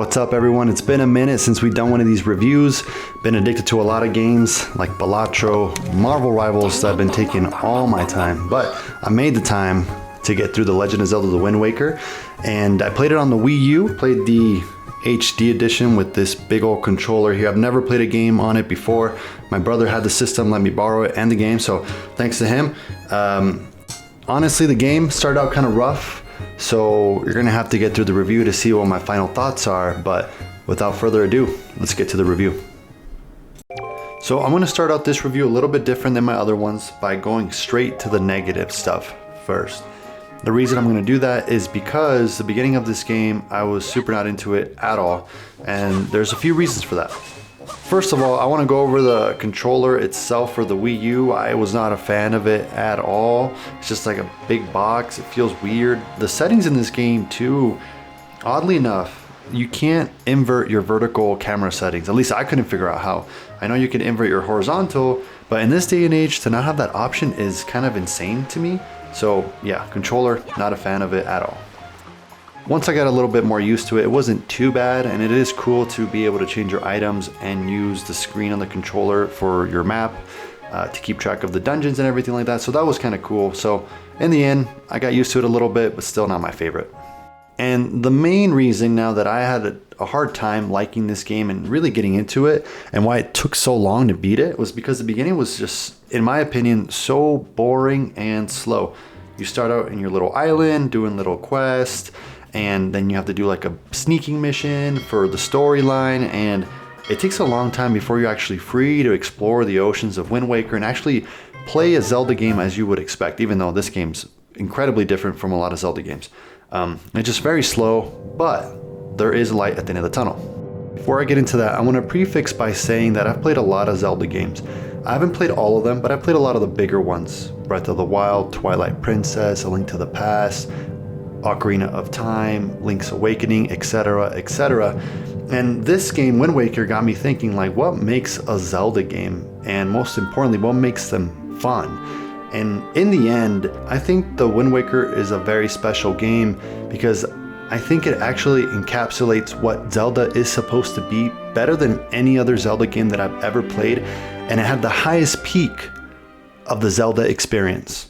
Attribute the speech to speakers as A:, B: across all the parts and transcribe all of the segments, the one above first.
A: What's up everyone? It's been a minute since we've done one of these reviews. Been addicted to a lot of games like Balatro, Marvel Rivals that have been taking all my time. But I made the time to get through The Legend of Zelda The Wind Waker. And I played it on the Wii U, played the HD edition with this big old controller here. I've never played a game on it before. My brother had the system, let me borrow it and the game, so thanks to him. Honestly, the game started out kind of rough. So you're gonna have to get through the review to see what my final thoughts are, but without further ado, let's get to the review. So I'm gonna start out this review a little bit different than my other ones by going straight to the negative stuff first. The reason I'm gonna do that is because the beginning of this game, I was super not into it at all, and there's a few reasons for that. First of all, I want to go over the controller itself for the Wii U. I was not a fan of it at all. It's just like a big box. It feels weird. The settings in this game too, oddly enough, you can't invert your vertical camera settings. At least I couldn't figure out how. I know you can invert your horizontal, but in this day and age, to not have that option is kind of insane to me. So yeah, controller, not a fan of it at all. Once I got a little bit more used to it, it wasn't too bad, and it is cool to be able to change your items and use the screen on the controller for your map to keep track of the dungeons and everything like that. So that was kind of cool. So in the end, I got used to it a little bit, but still not my favorite. And the main reason now that I had a hard time liking this game and really getting into it, and why it took so long to beat it, was because the beginning was just, in my opinion, so boring and slow. You start out in your little island doing little quests, and then you have to do like a sneaking mission for the storyline, and it takes a long time before you're actually free to explore the oceans of Wind Waker and actually play a Zelda game as you would expect, even though this game's incredibly different from a lot of Zelda games. It's just very slow, but there is light at the end of the tunnel. Before I get into that, I want to prefix by saying that I've played a lot of Zelda games. I haven't played all of them, but I've played a lot of the bigger ones. Breath of the Wild, Twilight Princess, A Link to the Past, Ocarina of Time, Link's Awakening, etc., etc. And this game, Wind Waker, got me thinking, like, what makes a Zelda game? And most importantly, what makes them fun? And in the end, I think the Wind Waker is a very special game because I think it actually encapsulates what Zelda is supposed to be better than any other Zelda game that I've ever played. And it had the highest peak of the Zelda experience.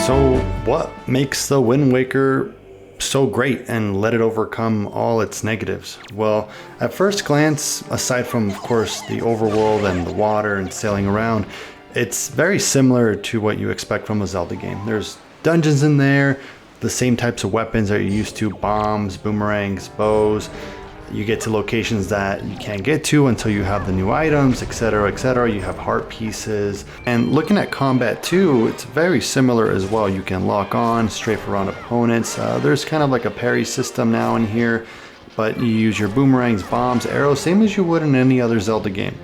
A: So what makes the Wind Waker so great and let it overcome all its negatives? Well, at first glance, aside from of course the overworld and the water and sailing around, it's very similar to what you expect from a Zelda game. There's dungeons in there, the same types of weapons that you're used to, bombs, boomerangs, bows. You get to locations that you can't get to until you have the new items, etc., etc. You have heart pieces. And looking at combat too, it's very similar as well. You can lock on, strafe around opponents. There's kind of like a parry system now in here, but you use your boomerangs, bombs, arrows, same as you would in any other Zelda game.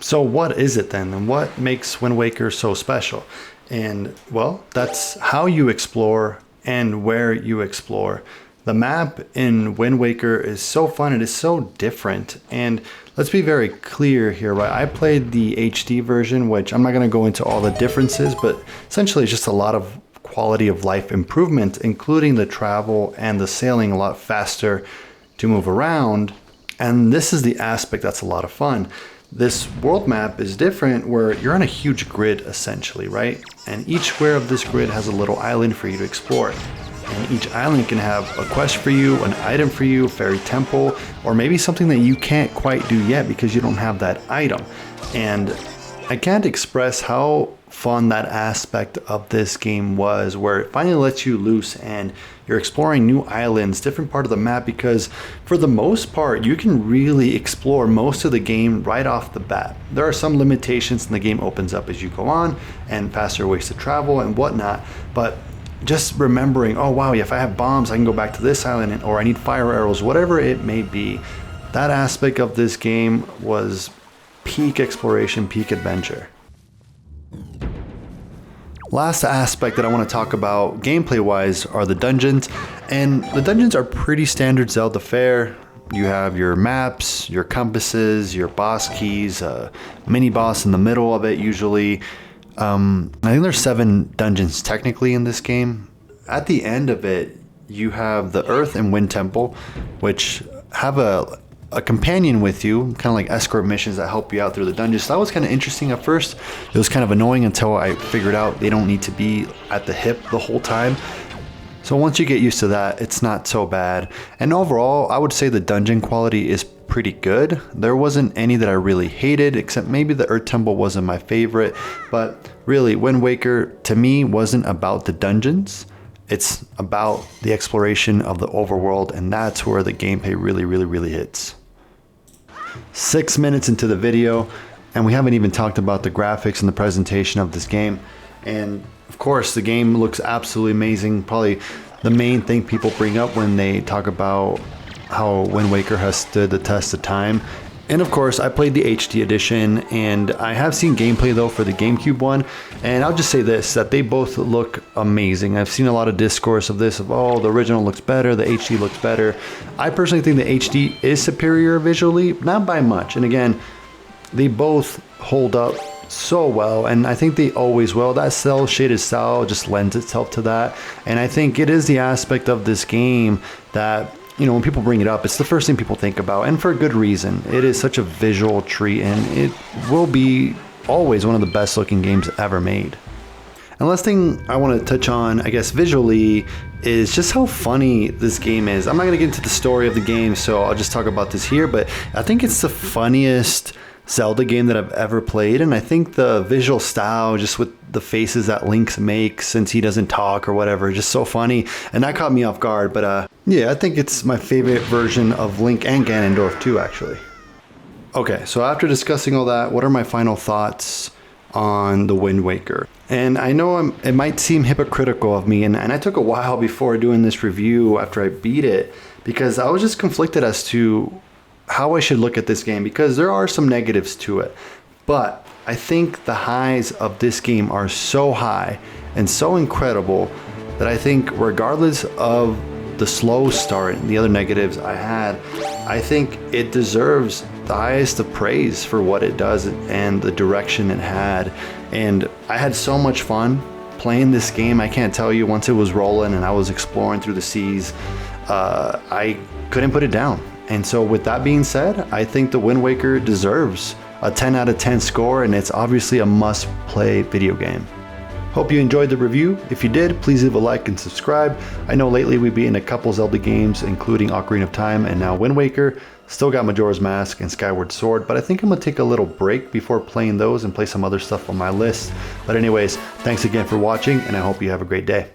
A: So what is it then, and what makes Wind Waker so special? And well, that's how you explore and where you explore. The map in Wind Waker is so fun, it is so different, and let's be very clear here, right? I played the HD version, which I'm not going to go into all the differences, but essentially it's just a lot of quality of life improvement, including the travel and the sailing a lot faster to move around, and this is the aspect that's a lot of fun. This world map is different where you're on a huge grid essentially, right? And each square of this grid has a little island for you to explore. And each island can have a quest for you, an item for you, a fairy temple, or maybe something that you can't quite do yet because you don't have that item. And I can't express how fun that aspect of this game was, where it finally lets you loose and you're exploring new islands, different part of the map, because for the most part, you can really explore most of the game right off the bat. There are some limitations and the game opens up as you go on and faster ways to travel and whatnot, but just remembering, oh wow, if I have bombs, I can go back to this island, or I need fire arrows, whatever it may be. That aspect of this game was peak exploration, peak adventure. Last aspect that I want to talk about gameplay wise are the dungeons, and the dungeons are pretty standard Zelda fare. You have your maps, your compasses, your boss keys, a mini boss in the middle of it usually. I think there's 7 dungeons technically in this game. At the end of it, you have the Earth and Wind Temple, which have a companion with you, kind of like escort missions that help you out through the dungeons. So that was kind of interesting at first. It was kind of annoying until I figured out they don't need to be at the hip the whole time. So once you get used to that, it's not so bad. And overall, I would say the dungeon quality is pretty good. There wasn't any that I really hated, except maybe the Earth Temple wasn't my favorite. But really, Wind Waker to me wasn't about the dungeons. It's about the exploration of the overworld, and that's where the gameplay really hits. 6 minutes into the video, and we haven't even talked about the graphics and the presentation of this game. And of course, the game looks absolutely amazing. Probably the main thing people bring up when they talk about how Wind Waker has stood the test of time. And of course, I played the HD edition, and I have seen gameplay though for the GameCube one. And I'll just say this, that they both look amazing. I've seen a lot of discourse of this, of oh, the original looks better, the HD looks better. I personally think the HD is superior visually, not by much. And again, they both hold up so well, and I think they always will. That cell shaded style just lends itself to that. And I think it is the aspect of this game that, you know, when people bring it up, it's the first thing people think about, and for a good reason. It is such a visual treat, and it will be always one of the best looking games ever made. And last thing I want to touch on, I guess visually, is just how funny this game is. I'm not going to get into the story of the game, so I'll just talk about this here, but I think it's the funniest Zelda game that I've ever played, and I think the visual style, just with the faces that Link makes since he doesn't talk or whatever, just so funny, and that caught me off guard. But yeah, I think it's my favorite version of Link and Ganondorf too, actually. Okay, so after discussing all that, what are my final thoughts on the Wind Waker? And I know it might seem hypocritical of me, and I took a while before doing this review after I beat it, because I was just conflicted as to how I should look at this game, because there are some negatives to it. But I think the highs of this game are so high and so incredible that I think regardless of the slow start and the other negatives I had, I think it deserves the highest of praise for what it does and the direction it had. And I had so much fun playing this game. I can't tell you, once it was rolling and I was exploring through the seas, I couldn't put it down. And so with that being said, I think the Wind Waker deserves a 10 out of 10 score, and it's obviously a must-play video game. Hope you enjoyed the review. If you did, please leave a like and subscribe. I know lately we've been in a couple Zelda games, including Ocarina of Time and now Wind Waker. Still got Majora's Mask and Skyward Sword, but I think I'm gonna take a little break before playing those and play some other stuff on my list. But anyways, thanks again for watching, and I hope you have a great day.